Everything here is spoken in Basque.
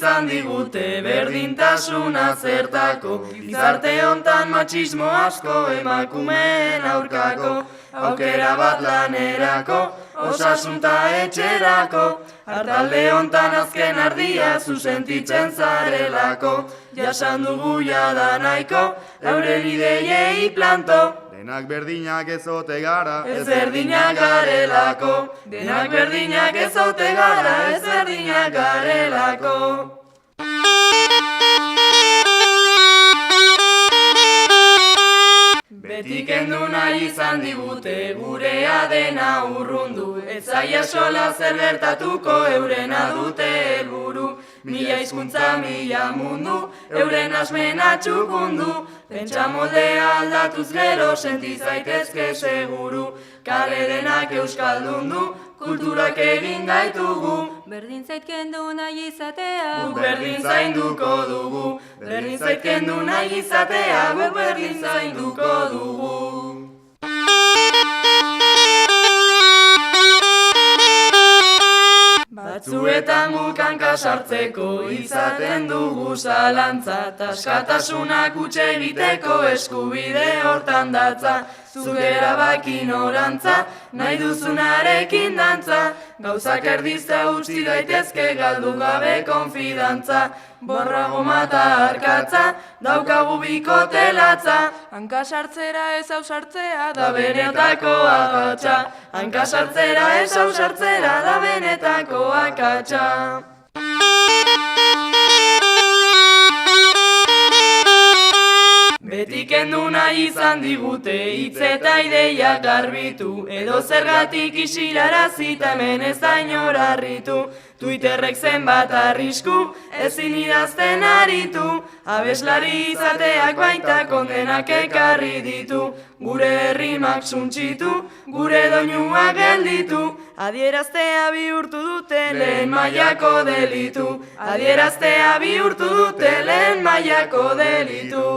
izan digute berdintasuna zertako. Gizarte hontan matxismo asko emakumeen aurkako. Aukera bat lanerako, osasunta etxerako. Artalde hontan azken ardia zuzentitzen zarelako. Jasan dugu jada nahiko, euren ideiei planto. Denak berdinak ez ote gara, Ez berdinak garelako. Denak berdinak ez ote gara, ez berdinak garelako. Beti kendu nahi izan digute gurea dena urrundu. Ez zaia sola zer gertatuko eurena dute helburu. Mila hizkuntza, mila mundu, euren asmena txukundu. Pentsa moldea aldatuz gero senti zaitezke seguru. Kale denak euskaldundu, kulturak egin gaitugu. Berdin zait kendu nahi izatea, Guk berdin zainduko dugu. Berdin zait kendu nahi izatea, guk berdin zainduko dugu. Batzuetan guk hanka sartzeko izaten dugu zalantza. Askatasunak huts egiteko eskubide hortan datza. Zuk erabaki norantza, nahi duzunarekin dantza. Gauzak erdizta utzi daitezke galdu gabe konfidantza. Borra goma eta arkatza, daukagu bikote latza. Hanka sartzera ez ausartzea da benetako akatsa. Hanka sartzera ez ausartzera da benetako akatsa. Beti kendu nahi izan digute hitz eta ideiak garbitu. Edo zergatik isilarazi eta hemen ez da inor harritu. Twitterrek zenbat arrisku, ezin idazten aritu. Abeslari izateak baita kondenak ekarri ditu. Gure herrimak suntsitu, gure doinuak gelditu. Adieraztea bihurtu dute lehen mailako delitu. Adieraztea bihurtu dute lehen mailako delitu.